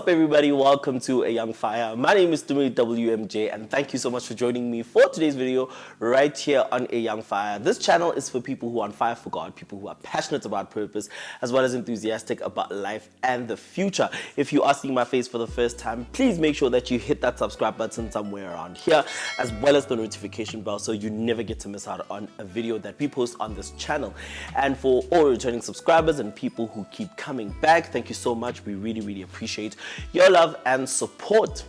up, everybody? Welcome to A Young Fire. My name is Tumi WMJ, and thank you so much for joining me for today's video right here on A Young Fire. This channel is for people who are on fire for God, people who are passionate about purpose, as well as enthusiastic about life and the future. If you are seeing my face for the first time, please make sure that you hit that subscribe button somewhere around here, as well as the notification bell, so you never get to miss out on a video that we post on this channel. And for all returning subscribers and people who keep coming back, thank you so much. We really appreciate your love and support.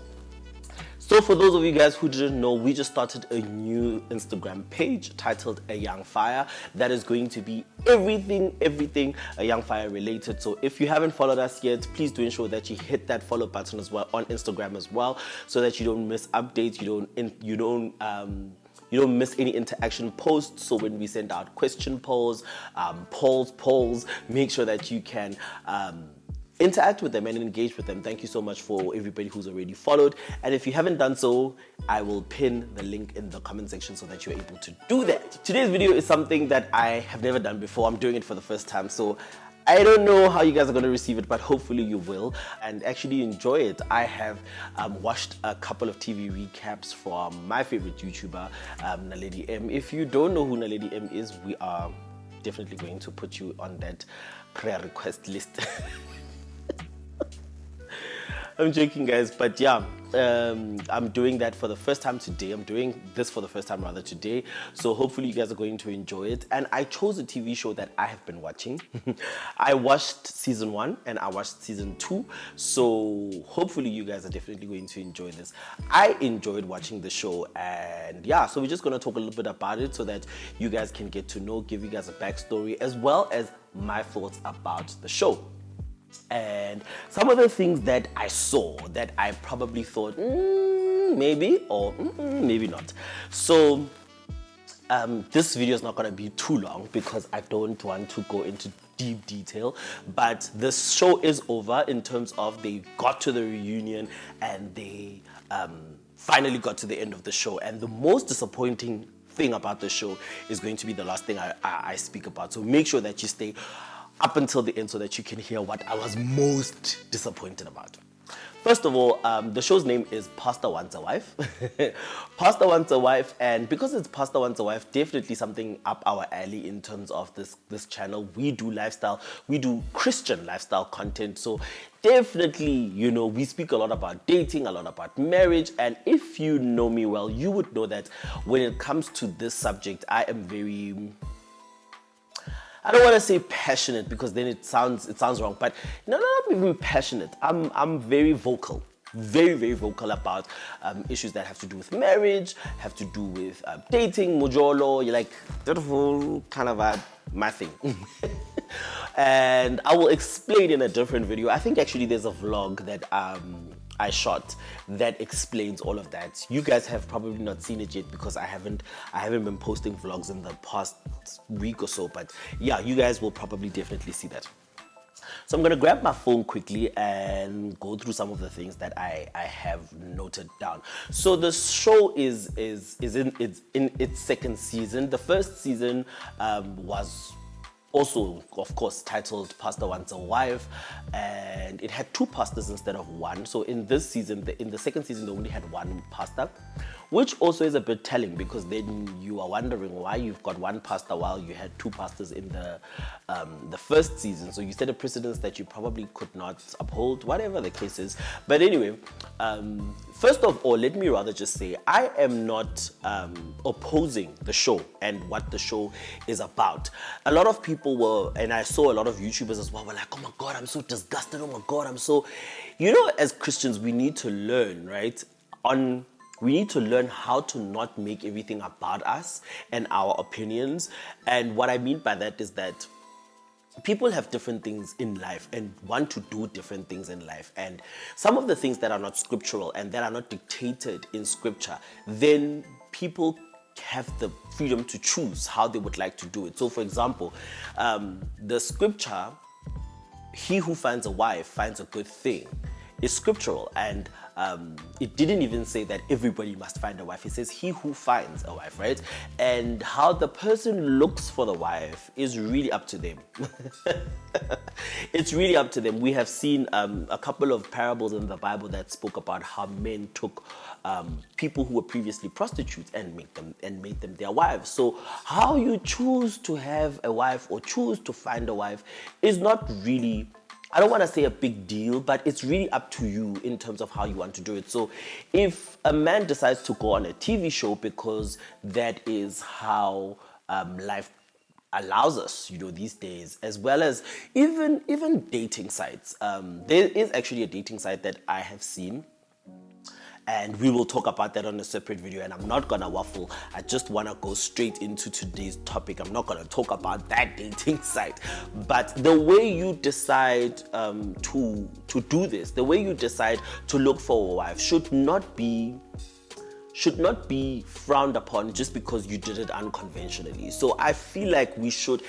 So for those of you guys who didn't know, we just started a new Instagram page titled A Young Fire that is going to be everything A Young Fire related. So if you haven't followed us yet, please do ensure that you hit that follow button as well on Instagram as well, so that you don't miss updates, you don't miss any interaction posts. So when we send out question polls, polls, make sure that you can interact with them and engage with them. Thank you so much for everybody who's already followed. And if you haven't done so, I will pin the link in the comment section so that you're able to do that. Today's video is something that I have never done before. I'm doing it for the first time. So I don't know how you guys are going to receive it, but hopefully you will and actually enjoy it. I have watched a couple of TV recaps from my favorite YouTuber, Naledi M. If you don't know who Naledi M is, we are definitely going to put you on that prayer request list. I'm joking, guys, but yeah, I'm doing that for the first time today. I'm doing this for the first time rather today. So hopefully you guys are going to enjoy it. And I chose a TV show that I have been watching. I watched season 1 and I watched season 2. So hopefully you guys are definitely going to enjoy this. I enjoyed watching the show, and yeah, so we're just going to talk a little bit about it so that you guys can get to know, give you guys a backstory, as well as my thoughts about the show. And some of the things that I saw that I probably thought maybe or maybe not. So this video is not going to be too long because I don't want to go into deep detail, but the show is over in terms of they got to the reunion and they finally got to the end of the show. And the most disappointing thing about the show is going to be the last thing I speak about. So make sure that you stay up until the end so that you can hear what I was most disappointed about. First of all, the show's name is Pastor Wants a Wife. Pastor Wants a Wife, and because it's Pastor Wants a Wife, definitely something up our alley in terms of this channel. We do lifestyle, we do Christian lifestyle content, so definitely, we speak a lot about dating, a lot about marriage, and if you know me well, you would know that when it comes to this subject, I am very, I don't want to say passionate because then it sounds wrong, but not even passionate. I'm very vocal, very vocal about issues that have to do with marriage, have to do with dating, mojolo. You're like that whole kind of my thing. And I will explain in a different video. I think actually there's a vlog that I shot that explains all of that. You guys have probably not seen it yet because I haven't been posting vlogs in the past week or so, but yeah, you guys will probably definitely see that. So I'm gonna grab my phone quickly and go through some of the things that I have noted down. So the show is in its second season. The first season was also, of course, titled Pastor Wants a Wife, and it had 2 pastors instead of 1. So in this season, in the second season, they only had 1 pastor, which also is a bit telling because then you are wondering why you've got 1 pastor while you had 2 pastors in the first season. So you set a precedence that you probably could not uphold, whatever the case is. But anyway, first of all, let me rather just say I am not opposing the show and what the show is about. A lot of people were, and I saw a lot of YouTubers as well, were like, oh my God, I'm so disgusted. Oh my God, I'm so, as Christians, we need to learn, right? We need to learn how to not make everything about us and our opinions. And what I mean by that is that people have different things in life and want to do different things in life. And some of the things that are not scriptural and that are not dictated in scripture, then people have the freedom to choose how they would like to do it. So for example, the scripture, he who finds a wife finds a good thing is scriptural, and it didn't even say that everybody must find a wife. It says he who finds a wife, right? And how the person looks for the wife is really up to them. It's really up to them. We have seen a couple of parables in the Bible that spoke about how men took people who were previously prostitutes and made them their wives. So how you choose to have a wife or choose to find a wife is not really, I don't want to say a big deal, but it's really up to you in terms of how you want to do it. So if a man decides to go on a TV show because that is how life allows us, these days, as well as even dating sites. There is actually a dating site that I have seen, and we will talk about that on a separate video, and I'm not gonna waffle. I just wanna go straight into today's topic. I'm not gonna talk about that dating site, but the way you decide to do this, the way you decide to look for a wife should not be frowned upon just because you did it unconventionally. So I feel like we should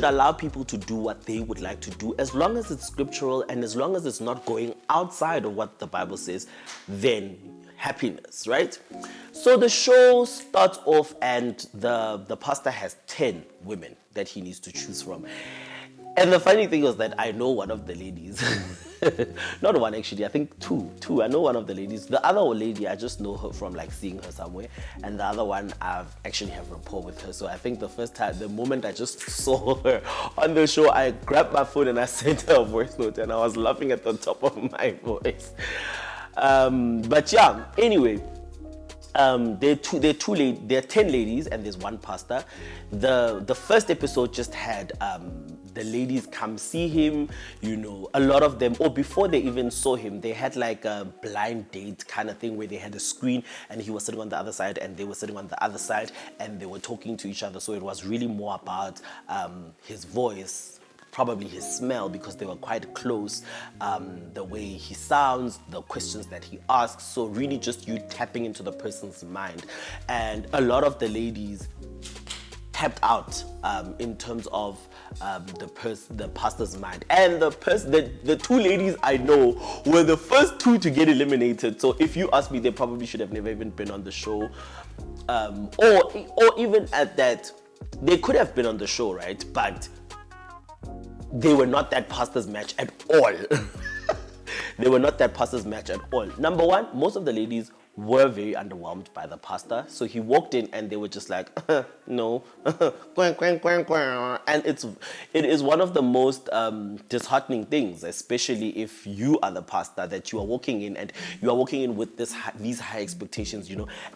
allow people to do what they would like to do, as long as it's scriptural and as long as it's not going outside of what the Bible says, then happiness, right? So the show starts off and the pastor has 10 women that he needs to choose from. And the funny thing was that I know one of the ladies, not one actually, I think two. I know one of the ladies. The other lady, I just know her from like seeing her somewhere. And the other one, I've actually have rapport with her. So I think the moment I just saw her on the show, I grabbed my phone and I sent her a voice note, and I was laughing at the top of my voice. But yeah, anyway. There are 10 ladies and there's one pastor. The first episode just had the ladies come see him, a lot of them, or before they even saw him, they had like a blind date kind of thing where they had a screen and he was sitting on the other side and they were sitting on the other side and they were talking to each other. So it was really more about his voice, probably his smell, because they were quite close, the way he sounds, the questions that he asks. So really just you tapping into the person's mind. And a lot of the ladies tapped out in terms of the pastor's mind. And the two ladies I know were the first two to get eliminated. So if you ask me, they probably should have never even been on the show. Or even at that, they could have been on the show, right? But they were not that pastor's match at all. They were not that pastor's match at all. Number one, most of the ladies were very underwhelmed by the pastor. So he walked in and they were just like, no. And it is one of the most disheartening things, especially if you are the pastor, that you are walking in and you are walking in with these high expectations,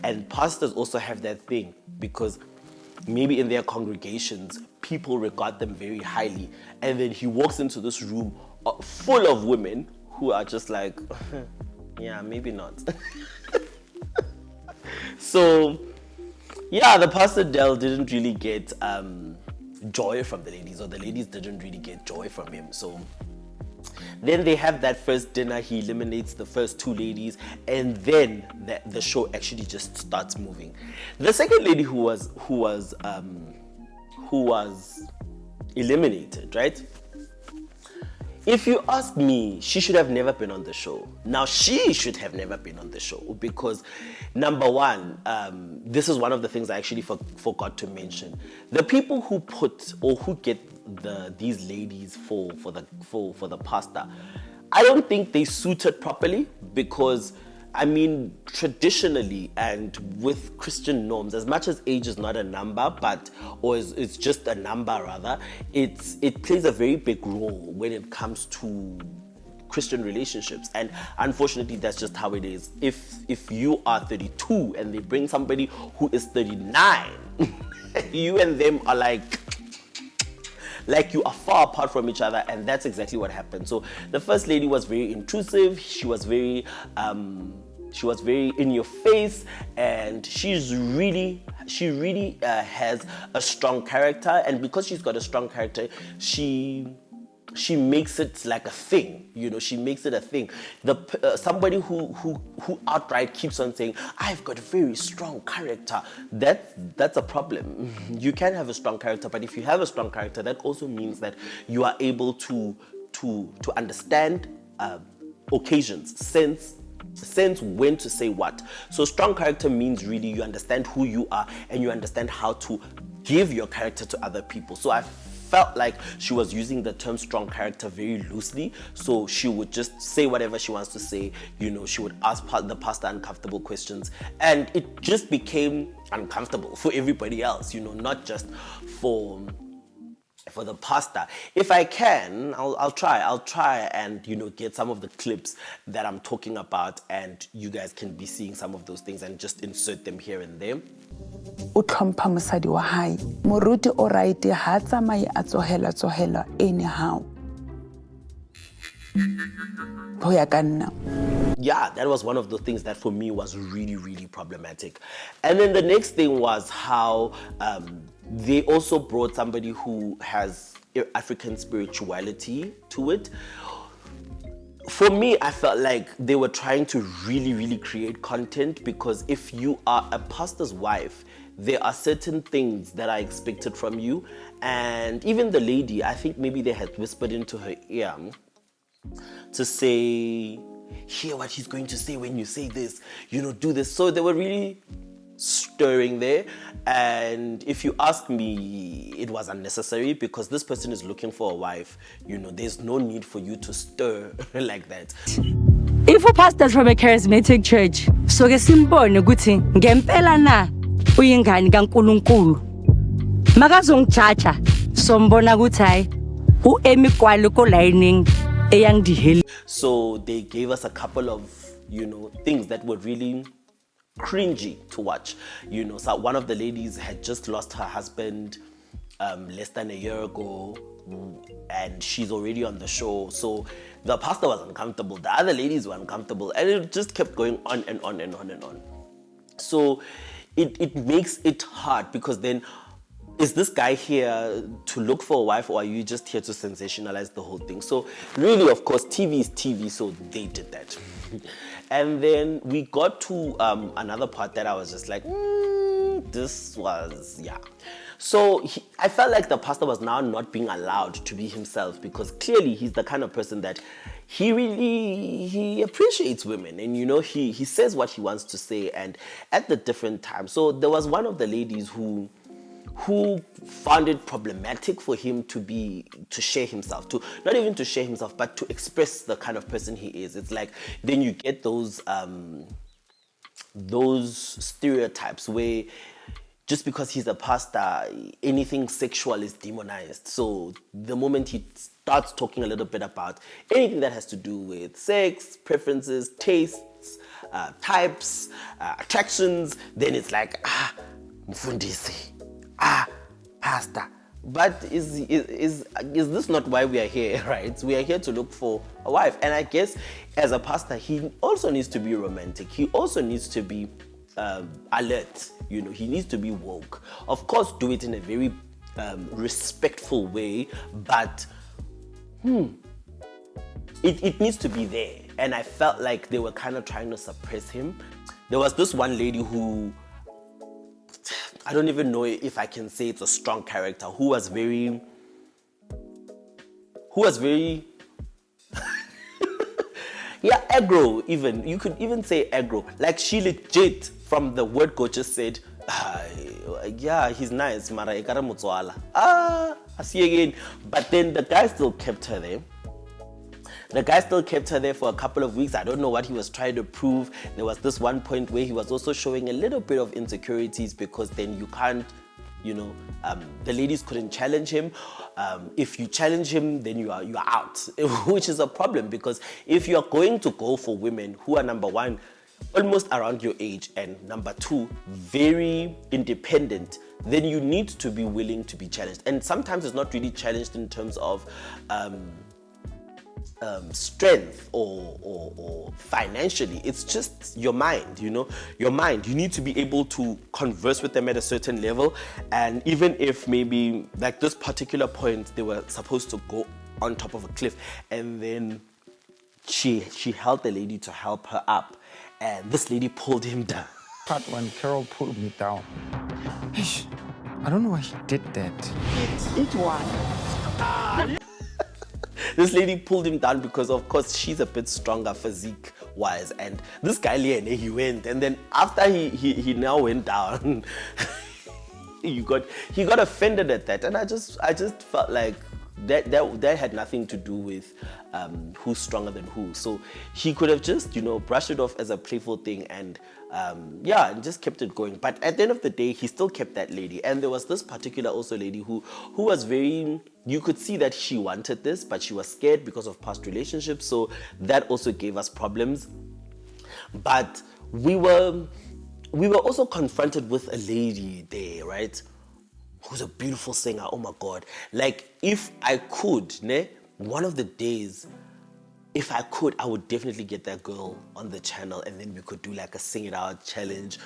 And pastors also have that thing because maybe in their congregations, people regard them very highly. And then he walks into this room full of women who are just like, yeah, maybe not. So, yeah, the pastor Dell didn't really get joy from the ladies, or the ladies didn't really get joy from him. So then they have that first dinner, he eliminates the first two ladies, and then the show actually just starts moving. The second lady who was eliminated, right? If you ask me, she should have never been on the show. Now, she should have never been on the show because, number one, this is one of the things I actually forgot to mention. The people who put or who get these ladies for the pastor, I don't think they suited properly because, I mean, traditionally and with Christian norms, as much as age is not a number, it's just a number rather, it plays a very big role when it comes to Christian relationships. And unfortunately, that's just how it is. If you are 32 and they bring somebody who is 39, you and them are like you are far apart from each other, and that's exactly what happened. So the first lady was very intrusive. She was very in your face, and she really has a strong character. And because she's got a strong character, she makes it like a thing, she makes it a thing. Somebody who outright keeps on saying, I've got a very strong character, that's a problem. You can have a strong character, but if you have a strong character, that also means that you are able to understand occasions, sense when to say what. So strong character means really you understand who you are and you understand how to give your character to other people. So I felt like she was using the term strong character very loosely. So she would just say whatever she wants to say. You know, she would ask the pastor uncomfortable questions, and it just became uncomfortable for everybody else, you know, not just for the pastor. If I can, I'll try and, you know, get some of the clips that I'm talking about, and you guys can be seeing some of those things and just insert them here and there. O tlhompha mosadi wa hae moruti o right ha tsamaye a tsohela anyhow ho ya ka nna. Yeah, that was one of the things that for me was really, really problematic. And then the next thing was how they also brought somebody who has African spirituality to it. For me, I felt like they were trying to really, really create content, because if you are a pastor's wife, there are certain things that are expected from you. And even the lady, I think maybe they had whispered into her ear to say, hear what he's going to say when you say this, you know, do this. So they were really stirring there. And if you ask me, it was unnecessary, because this person is looking for a wife. You know, there's no need for you to stir like that. If a pastor from a charismatic church, so ke simbone ukuthi ngempela na uyingane kaNkulunkulu, makazongijaja sombona ukuthi hayi uemikwalo ko lining eyangidihela. So they gave us a couple of, you know, things that were really cringy to watch. You know, so one of the ladies had just lost her husband less than a year ago, and she's already on the show. So the pastor was uncomfortable, the other ladies were uncomfortable, and it just kept going on and on and on and on. So it makes it hard, because then, is this guy here to look for a wife, or are you just here to sensationalize the whole thing? So really, of course, TV is TV, so they did that. And then we got to another part that I was just like, this was, yeah. So I felt like the pastor was now not being allowed to be himself, because clearly he's the kind of person that he appreciates women, and, you know, he says what he wants to say, and at the different times. So there was one of the ladies who found it problematic for him to share himself, to not even to share himself, but to express the kind of person he is. It's like then you get those stereotypes where just because he's a pastor, anything sexual is demonized. So the moment he starts talking a little bit about anything that has to do with sex, preferences, tastes, types, attractions, then it's like, mfundisi, pastor. But is this not why we are here, right? We are here to look for a wife. And I guess as a pastor, he also needs to be romantic. He also needs to be alert. You know, he needs to be woke. Of course, do it in a very respectful way, but it needs to be there. And I felt like they were kind of trying to suppress him. There was this one lady who, I don't even know if I can say it's a strong character, who was very yeah, aggro even. You could even say aggro. Like she legit, from the word go, just said, yeah, he's nice, mara ekare motswala. I see again. But then the guy still kept her there. For a couple of weeks. I don't know what he was trying to prove. There was this one point where he was also showing a little bit of insecurities, because then you can't, you know, the ladies couldn't challenge him. If you challenge him, then you are out, which is a problem, because if you are going to go for women who are, number one, almost around your age, and number two, very independent, then you need to be willing to be challenged. And sometimes it's not really challenged in terms of strength or financially. It's just your mind, you know, your mind. You need to be able to converse with them at a certain level. And even if maybe like this particular point, they were supposed to go on top of a cliff, and then she held the lady to help her up, and this lady pulled him down. Part when Carol pulled me down. I don't know why she did that. Each one. this lady pulled him down because, of course, she's a bit stronger physique-wise. And this guy, he went. And then after he now went down, he got offended at that. And I just felt like that had nothing to do with who's stronger than who. So he could have just, brushed it off as a playful thing and and just kept it going. But at the end of the day, he still kept that lady. And there was this particular also lady who was very, you could see that she wanted this, but she was scared because of past relationships. So that also gave us problems. But we were also confronted with a lady there, right? Who's a beautiful singer. Oh my God. Like, if I could, one of the days, if I could, I would definitely get that girl on the channel and then we could do like a sing it out challenge.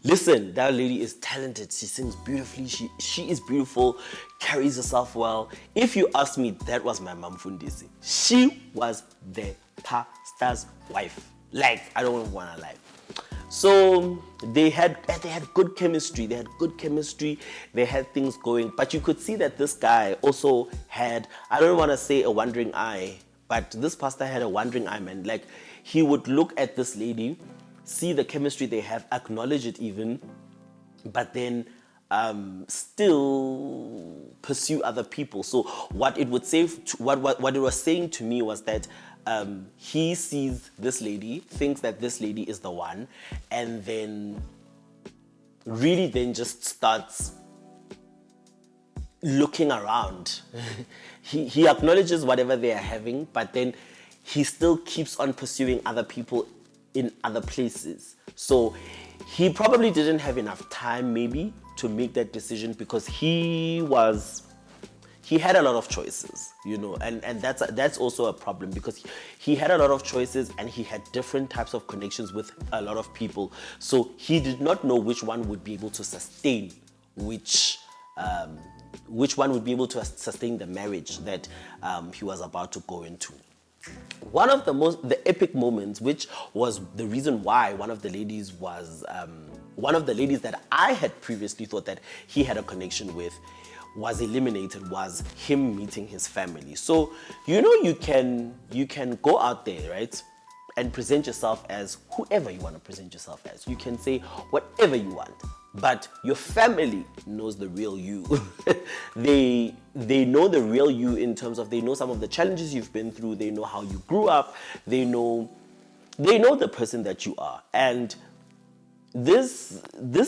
Listen, that lady is talented. She sings beautifully. She is beautiful, carries herself well. If you ask me, that was my mom Fundisi. She was the pastor's wife. Like, I don't want to lie. So they had good chemistry. They had things going. But you could see that this guy also had, I don't want to say a wandering eye, but this pastor had a wandering eye, man. Like, he would look at this lady, see the chemistry they have, acknowledge it even, but then still pursue other people. So what it would say, what it was saying to me was that he sees this lady, thinks that this lady is the one, and then really then just starts looking around. He acknowledges whatever they are having, but then he still keeps on pursuing other people in other places. So he probably didn't have enough time maybe to make that decision because he had a lot of choices, and that's also a problem because he had a lot of choices and he had different types of connections with a lot of people. So he did not know which one would be able to sustain which one would be able to sustain the marriage that he was about to go into. One of the epic moments, which was the reason why one of the ladies that I had previously thought that he had a connection with was eliminated, was him meeting his family. So you can go out there, right, and present yourself as whoever you want to present yourself as. You can say whatever you want, but your family knows the real you. They know the real you in terms of they know some of the challenges you've been through. They know how you grew up. They know the person that you are. And this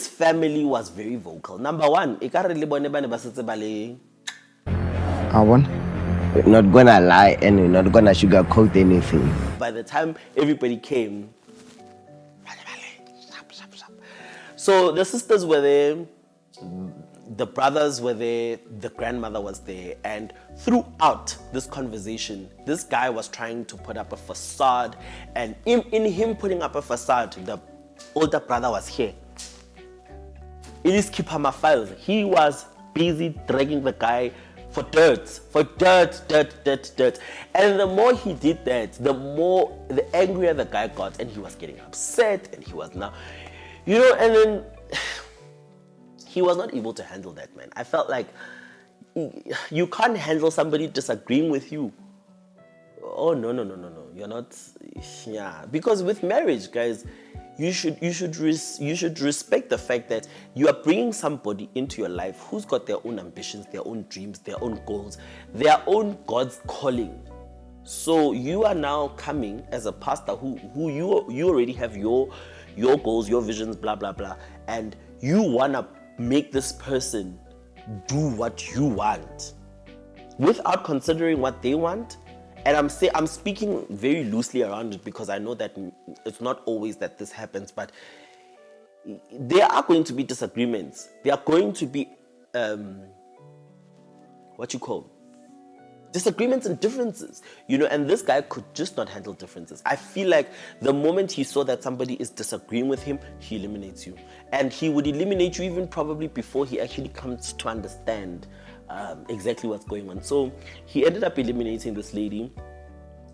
family was very vocal. Number one, we're not gonna lie and we're not gonna sugarcoat anything. By the time everybody came, so the sisters were there, the brothers were there, the grandmother was there, and throughout this conversation, this guy was trying to put up a facade, and in him putting up a facade, the older brother was here. It is Kipama files. He was busy dragging the guy for dirt. And the more he did that, the angrier the guy got, and he was getting upset, and he was now, and then he was not able to handle that, man. I felt like you can't handle somebody disagreeing with you. Oh, no. You're not, because with marriage, guys, you should respect the fact that you are bringing somebody into your life who's got their own ambitions, their own dreams, their own goals, their own God's calling. So you are now coming as a pastor who you already have your goals, your visions, blah blah blah, and you wanna make this person do what you want without considering what they want. And I'm speaking very loosely around it because I know that it's not always that this happens, but there are going to be disagreements. There are going to be disagreements and differences, and this guy could just not handle differences. I feel like the moment he saw that somebody is disagreeing with him, he eliminates you. And he would eliminate you even probably before he actually comes to understand exactly what's going on. So he ended up eliminating this lady,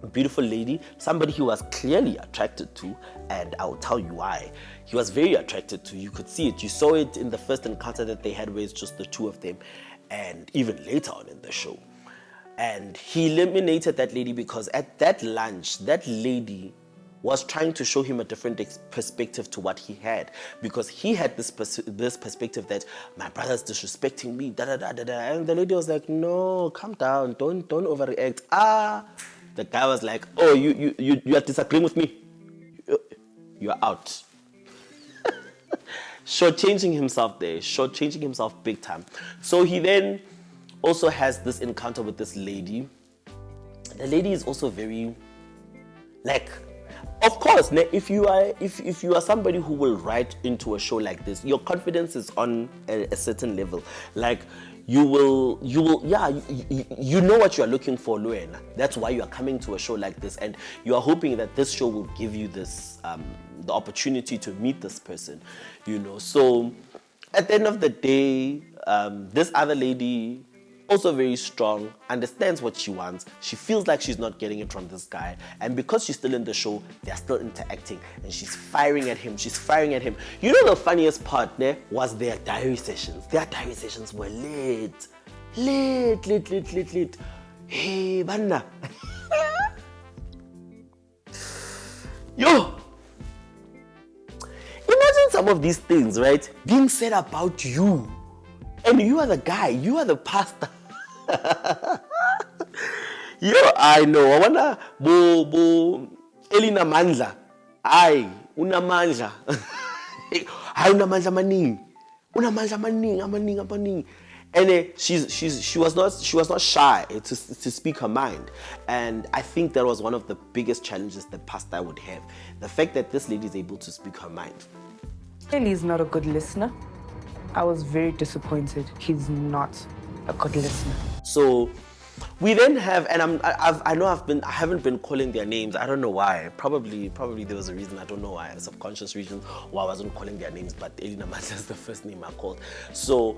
a beautiful lady, somebody he was clearly attracted to, and I'll tell you why. He was very attracted to. You could see it. You saw it in the first encounter that they had where it's just the two of them, and even later on in the show. And he eliminated that lady because at that lunch, that lady was trying to show him a different perspective to what he had, because he had this perspective that my brother's disrespecting me, da da da da da, and the lady was like, no, calm down, don't overreact. The guy was like, oh, you are disagreeing with me, you are out. Shortchanging himself there, shortchanging himself big time. So he then also has this encounter with this lady. The lady is also very, like, of course, if you are somebody who will write into a show like this, your confidence is on a certain level. Like, you will, yeah, you know what you are looking for, Luena. That's why you are coming to a show like this, and you are hoping that this show will give you this, the opportunity to meet this person, you know. So, at the end of the day, this other lady, also very strong, understands what she wants. She feels like she's not getting it from this guy. And because she's still in the show, they're still interacting. And she's firing at him. You know, the funniest part there was their diary sessions. Their diary sessions were lit. Hey, banda. Yo! Imagine some of these things, right, being said about you. And you are the guy, you are the pastor. Yo, I know. I wonder, bo Elina Mandla. Una mandla. Unamandla maning. And she was not shy to speak her mind. And I think that was one of the biggest challenges that pastor would have. The fact that this lady is able to speak her mind. Clearly, he's not a good listener. I was very disappointed. He's not a good listener. So we then have, and I haven't been calling their names. I don't know why. Probably there was a reason. I don't know why. A subconscious reason why I wasn't calling their names. But Elina Mandla is the first name I called. So,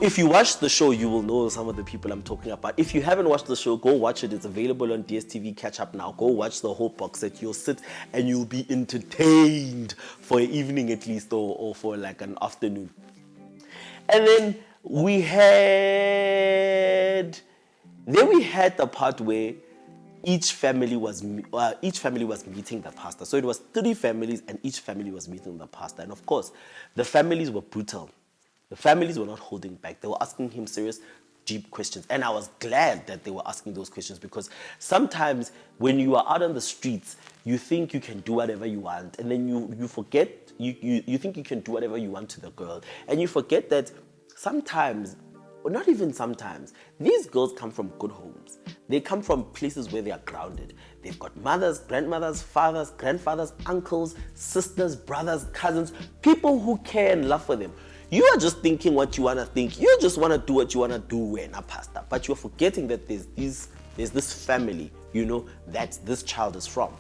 if you watch the show, you will know some of the people I'm talking about. If you haven't watched the show, go watch it. It's available on DSTV. Catch up now. Go watch the whole box set. You'll sit and you'll be entertained for an evening at least, or for like an afternoon. And then we had the part where each family was meeting the pastor. So it was 3 families, and each family was meeting the pastor. And of course, the families were brutal. The families were not holding back. They were asking him serious, deep questions. And I was glad that they were asking those questions, because sometimes when you are out on the streets, you think you can do whatever you want, and then you forget, you think you can do whatever you want to the girl, and you forget that sometimes, or not even sometimes, these girls come from good homes. They come from places where they are grounded. They've got mothers, grandmothers, fathers, grandfathers, uncles, sisters, brothers, cousins, people who care and love for them. You are just thinking what you want to think. You just want to do what you want to do when a pastor. But you're forgetting that there's this family, you know, that this child is from.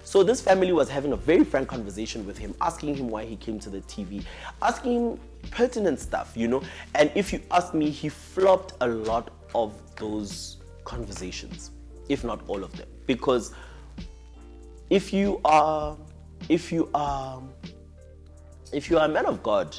So this family was having a very frank conversation with him, asking him why he came to the TV, asking him pertinent stuff, you know. And if you ask me, he flopped a lot of those conversations, if not all of them. Because if you are a man of God,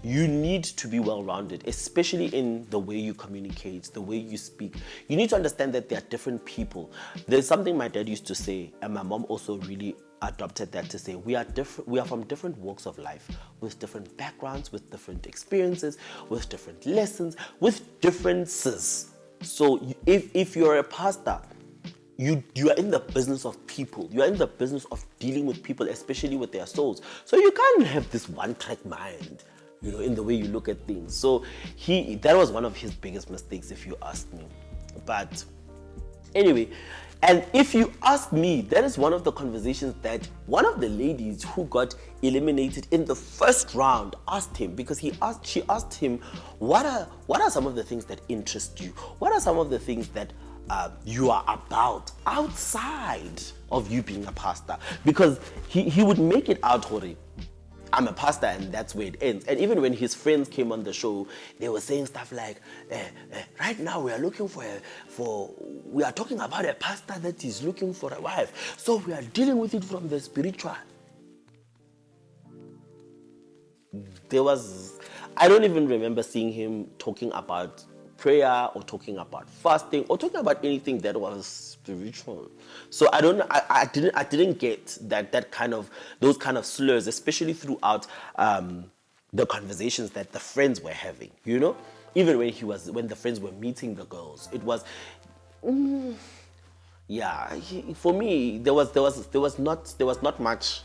you need to be well-rounded, especially in the way you communicate, the way you speak. You need to understand that there are different people. There's something my dad used to say, and my mom also really adopted that, to say we are from different walks of life, with different backgrounds, with different experiences, with different lessons, with differences. So if you're a pastor, you are in the business of people. You are in the business of dealing with people, especially with their souls. So you can't have this one-track mind, you know, in the way you look at things. So that was one of his biggest mistakes, if you ask me. But anyway, and if you ask me, that is one of the conversations that one of the ladies who got eliminated in the first round asked him, because she asked him, what are some of the things that interest you? What are some of the things that you are about outside of you being a pastor? Because he would make it out, Hori, I'm a pastor, and that's where it ends. And even when his friends came on the show, they were saying stuff like, right now we are looking we are talking about a pastor that is looking for a wife. So we are dealing with it from the spiritual. I don't even remember seeing him talking about prayer or talking about fasting or talking about anything that was spiritual. So I didn't get that kind of those kind of slurs, especially throughout the conversations that the friends were having. Even when the friends were meeting the girls, it was. For me, there was not much.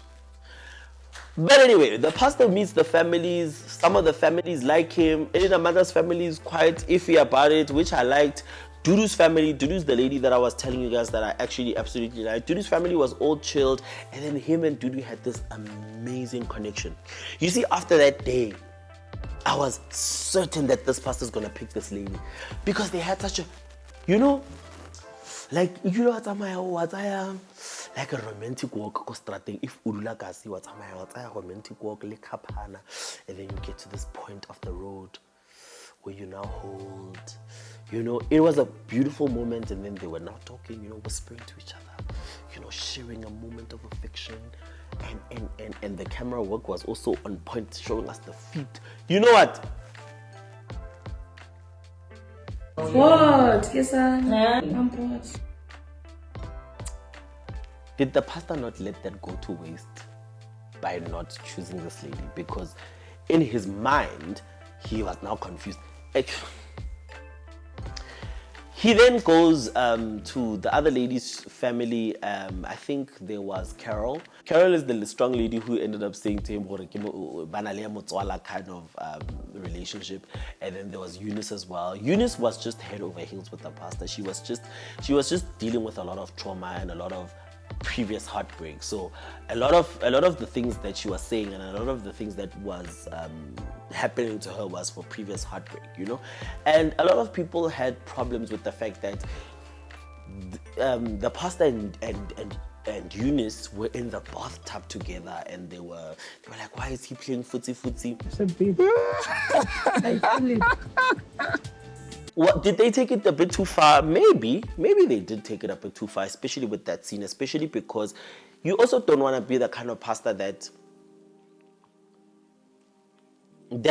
But anyway, the pastor meets the families. Some of the families like him. Elena Mother's family is quite iffy about it, which I liked. Dudu's family, Dudu's the lady that I was telling you guys that I actually absolutely liked. Dudu's family was all chilled, and then him and Dudu had this amazing connection. You see, after that day, I was certain that this pastor's gonna pick this lady because they had such a, like what's like a romantic walk ko strateng. If udula kasi what's a romantic walk le kapana, and then you get to this point of the road where you now hold. It was a beautiful moment, and then they were now talking, whispering to each other, sharing a moment of affection, and the camera work was also on point, showing us the feet. You know what? What? Yes, I'm bored. Did the pastor not let that go to waste by not choosing this lady? Because in his mind, he was now confused. He then goes to the other lady's family. I think there was Carol. Carol is the strong lady who ended up saying to him, kind of relationship. And then there was Eunice as well. Eunice was just head over heels with the pastor. She was just dealing with a lot of trauma and a lot of previous heartbreak. So a lot of the things that she was saying and a lot of the things that was happening to her was for previous heartbreak, and a lot of people had problems with the fact that the pastor and Eunice were in the bathtub together, and they were like, why is he playing footsie? It's a bit. I feel it. What, did they take it a bit too far? Maybe they did take it a bit too far, especially with that scene, especially because you also don't want to be the kind of pastor that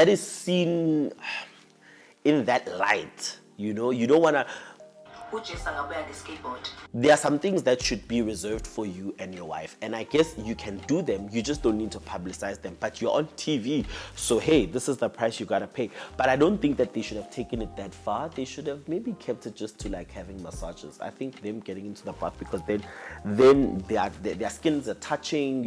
is seen in that light. You don't want to. There are some things that should be reserved for you and your wife, and I guess you can do them, you just don't need to publicize them. But you're on TV, so hey, this is the price you gotta pay. But I don't think that they should have taken it that far. They should have maybe kept it just to like having massages. I think them getting into the bath, because then their skins are touching,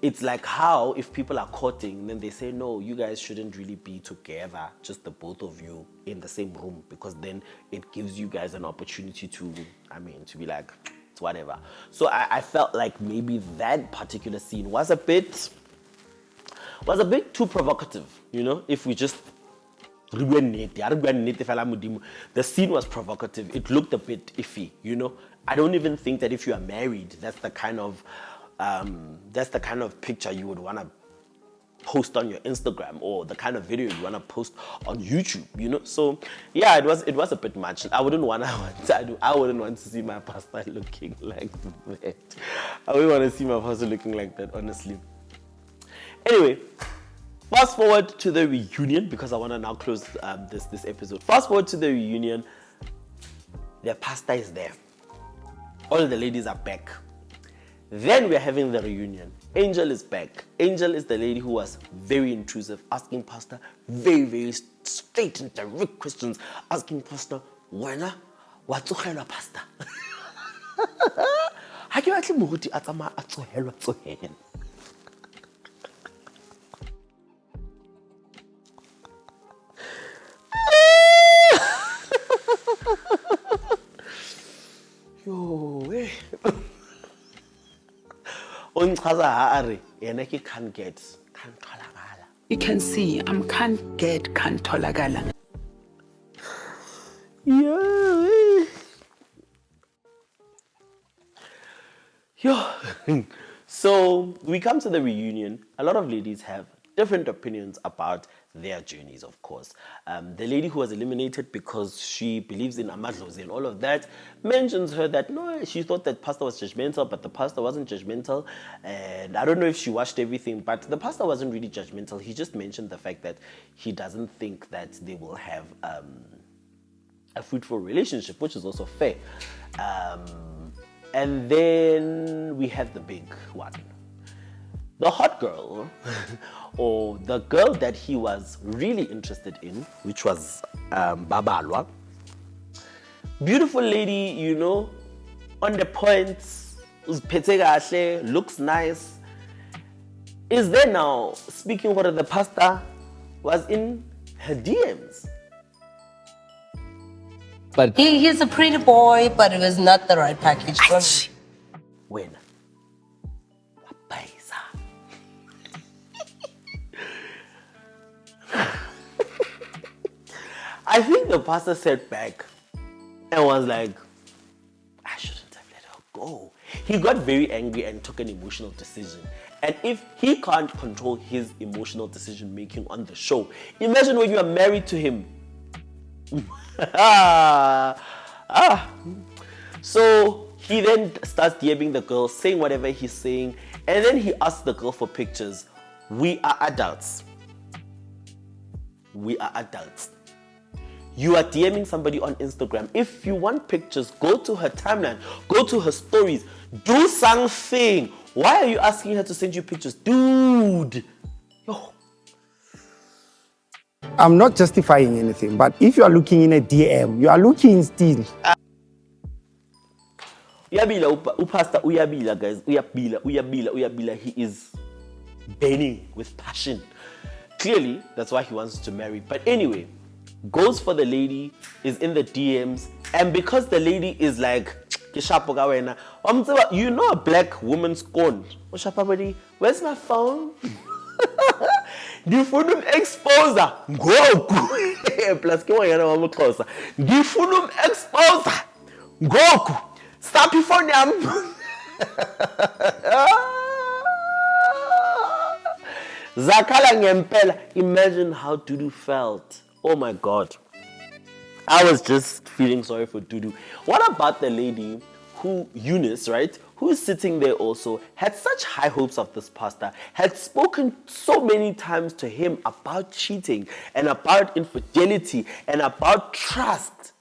it's like how if people are courting, then they say, no, you guys shouldn't really be together, just the both of you in the same room, because then it gives you guys an opportunity to be like, it's whatever. So I felt like maybe that particular scene was a bit too provocative, if we just the scene was provocative. It looked a bit iffy, I don't even think that if you are married, that's the kind of picture you would want to post on your Instagram, or the kind of video you want to post on YouTube, So yeah, it was a bit much. I wouldn't want to see my pastor looking like that. I wouldn't want to see my pastor looking like that, honestly. Anyway, fast forward to the reunion, because I want to now close this episode. Fast forward to the reunion. The pastor is there. All the ladies are back. Then we're having the reunion. Angel is back. Angel is the lady who was very intrusive, asking pastor very, very straight and direct questions, asking pastor, wena watsogela pastor. Ha ke batle moruti a tsamaya a tsohelwa. Yo, eh. You can see I'm can't get, can't tolagala. Yeah. Yo. So we come to the reunion. A lot of ladies have different opinions about their journeys, of course. The lady who was eliminated because she believes in amadlozi and all of that mentions her that no, she thought that pastor was judgmental, but the pastor wasn't judgmental. And I don't know if she watched everything, but the pastor wasn't really judgmental. He just mentioned the fact that he doesn't think that they will have a fruitful relationship, which is also fair. And then we have the big one. The hot girl, or the girl that he was really interested in, which was Babalwa. Beautiful lady, you know, on the point, looks nice. Is there now, speaking what the pastor was in her DMs. But he's a pretty boy, but it was not the right package for me. When? I think the pastor sat back and was like, I shouldn't have let her go. He got very angry and took an emotional decision. And if he can't control his emotional decision making on the show, imagine when you are married to him. So he then starts DMing the girl, saying whatever he's saying, and then he asks the girl for pictures. We are adults. We are adults. You are DMing somebody on Instagram. If you want pictures, go to her timeline, go to her stories, do something. Why are you asking her to send you pictures? Dude. Yo. I'm not justifying anything, but if you are looking in a DM, you are looking still. Uyabila, Pastor Uyabila, guys. Uyabila. He is burning with passion. Clearly, that's why he wants to marry. But anyway, goes for the lady, is in the DMs, and because the lady is like, you know a black woman scorned. Where's my phone? Ngifuna exposer ngoku plus ke wena wamxhosa ngifuna exposer ngoku stop ifone yami zakhala ngempela. Imagine how Dudu felt. Oh my God, I was just feeling sorry for Dudu. What about the lady who, Eunice, right, who is sitting there also, had such high hopes of this pastor, had spoken so many times to him about cheating and about infidelity and about trust.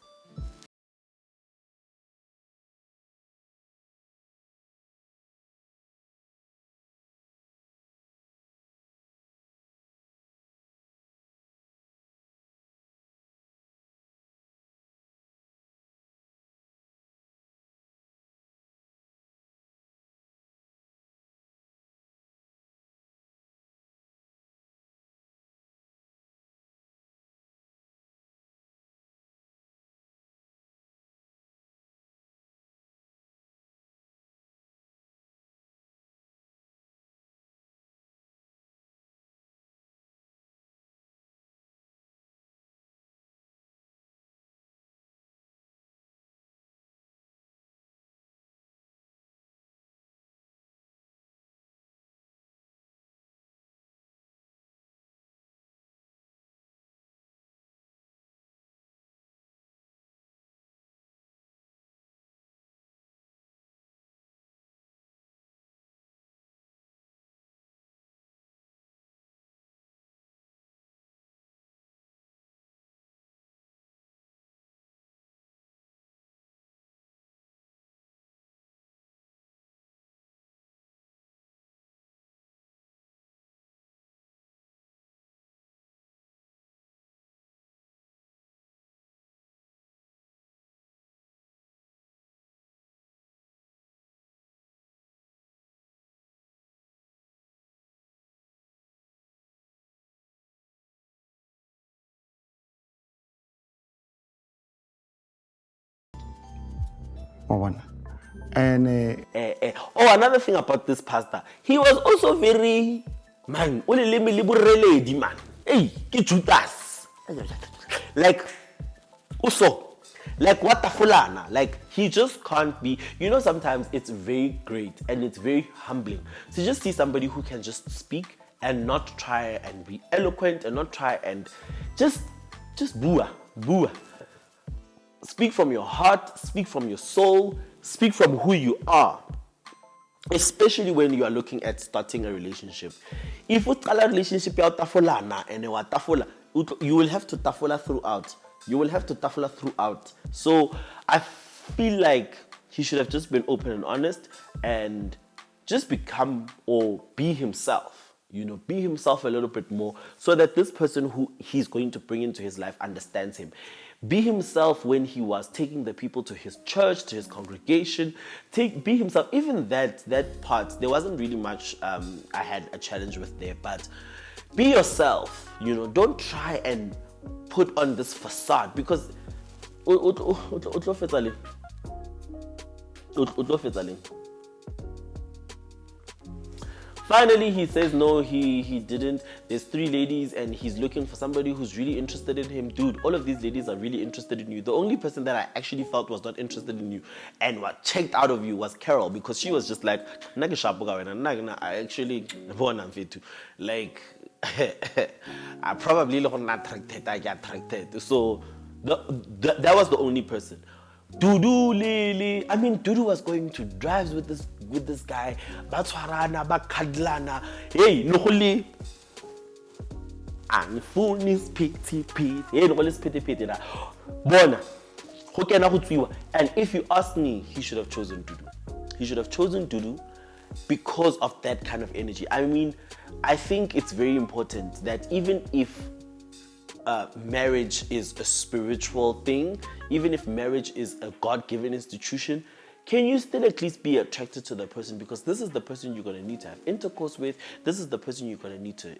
And another thing about this pastor, he was also very, man, man. Hey, Judas. Like, also, like what the fulana. Like, he just can't be, you know, sometimes it's very great and it's very humbling to just see somebody who can just speak and not try and be eloquent and not try and just booah. Speak from your heart, speak from your soul, speak from who you are. Especially when you are looking at starting a relationship. If you start a relationship, you will have to tafola throughout. You will have to tafola throughout. So I feel like he should have just been open and honest and just become or be himself. Be himself a little bit more so that this person who he's going to bring into his life understands him. Be himself when he was taking the people to his church, to his congregation. Be himself. Even that part, there wasn't really much I had a challenge with there. But be yourself. Don't try and put on this facade because finally, he says no, he didn't. There's 3 ladies and he's looking for somebody who's really interested in him. Dude, all of these ladies are really interested in you. The only person that I actually felt was not interested in you and what checked out of you was Carol, because she was just like, I actually like I probably not attracted. So that was the only person. Dudu Lily. I mean, Dudu was going to drives with this guy. Batswarana, bakadlana. Hey, noholi. And phone is pity. Hey, no is pity na. Bona. And if you ask me, he should have chosen Dudu. He should have chosen Dudu because of that kind of energy. I mean, I think it's very important that even if marriage is a spiritual thing, even if marriage is a God-given institution, can you still at least be attracted to the person? Because this is the person you're going to need to have intercourse with. This is the person you're going to need to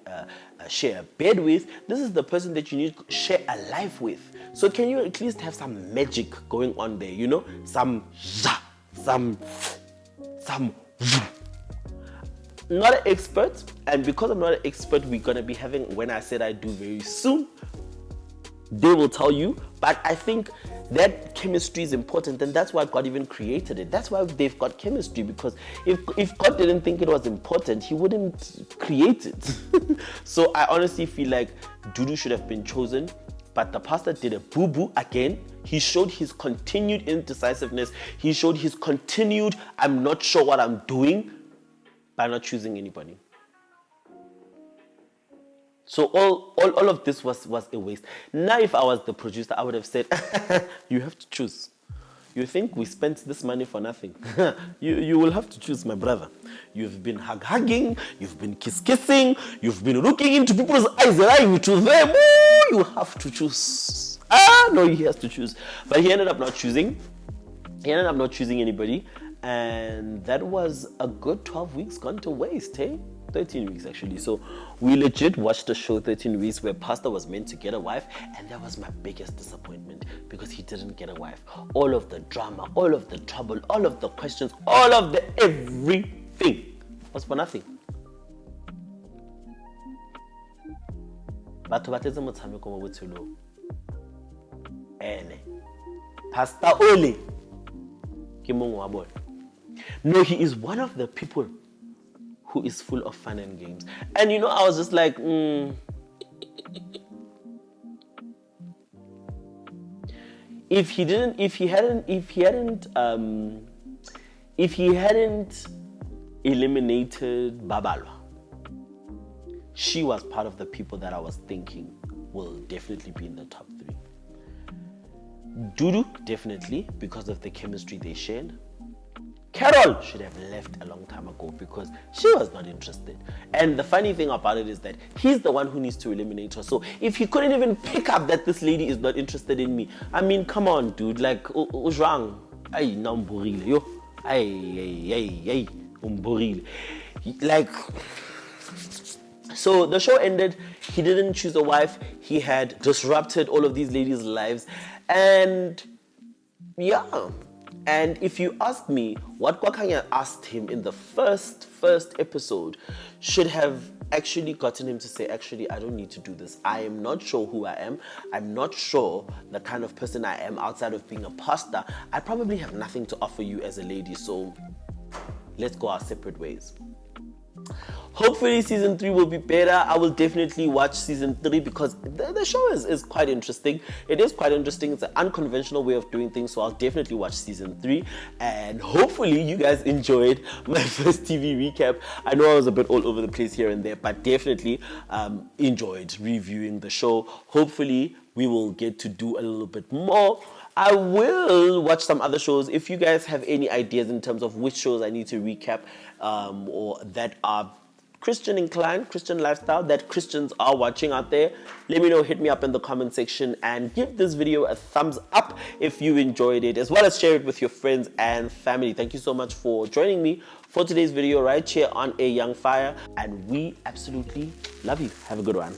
share a bed with. This is the person that you need to share a life with. So can you at least have some magic going on there, Some not an expert, and because I'm not an expert, we're going to be having When I Said I Do very soon. They will tell you, but I think that chemistry is important, and that's why God even created it. That's why they've got chemistry, because if God didn't think it was important, he wouldn't create it. So I honestly feel like Dudu should have been chosen, but the pastor did a boo-boo again. He showed his continued indecisiveness. He showed his continued, I'm not sure what I'm doing, by not choosing anybody. So all of this was a waste. Now, if I was the producer, I would have said, you have to choose. You think we spent this money for nothing? You will have to choose, my brother. You've been hugging, you've been kissing, you've been looking into people's eyes, lying to them. Ooh, you have to choose. No, he has to choose. But he ended up not choosing. He ended up not choosing anybody. And that was a good 12 weeks gone to waste, hey? 13 weeks actually. So we legit watched the show 13 weeks where Pastor was meant to get a wife, and that was my biggest disappointment because he didn't get a wife. All of the drama, all of the trouble, all of the questions, all of the everything was for nothing. Batho batetse motshameko mo botshelong. Ene Pastor Ole ke mongwe wa bona. No, he is one of the people who is full of fun and games. And I was just like, if he hadn't eliminated Babalwa, she was part of the people that I was thinking will definitely be in the top 3. Dudu, definitely, because of the chemistry they shared. Carol should have left a long time ago because she was not interested. And the funny thing about it is that he's the one who needs to eliminate her. So if he couldn't even pick up that this lady is not interested in me, I mean, come on, dude. Like, what's wrong? Ay, na umborile, yo. Ay, umborile. Like, so the show ended. He didn't choose a wife. He had disrupted all of these ladies' lives. And yeah. And if you ask me, what Kwakanya asked him in the first episode should have actually gotten him to say, actually, I don't need to do this. I am not sure who I am. I'm not sure the kind of person I am outside of being a pastor. I probably have nothing to offer you as a lady, so let's go our separate ways. Hopefully season 3 will be better. I will definitely watch season 3 because the show is quite interesting. It is quite interesting. It's an unconventional way of doing things, so I'll definitely watch season 3. And hopefully you guys enjoyed my first TV recap. I know I was a bit all over the place here and there, but definitely enjoyed reviewing the show. Hopefully we will get to do a little bit more. I will watch some other shows. If you guys have any ideas in terms of which shows I need to recap or that are Christian inclined, Christian lifestyle, that Christians are watching out there, let me know. Hit me up in the comment section and give this video a thumbs up if you enjoyed it, as well as share it with your friends and family. Thank you so much for joining me for today's video right here on A Young Fire, and we absolutely love you. Have a good one.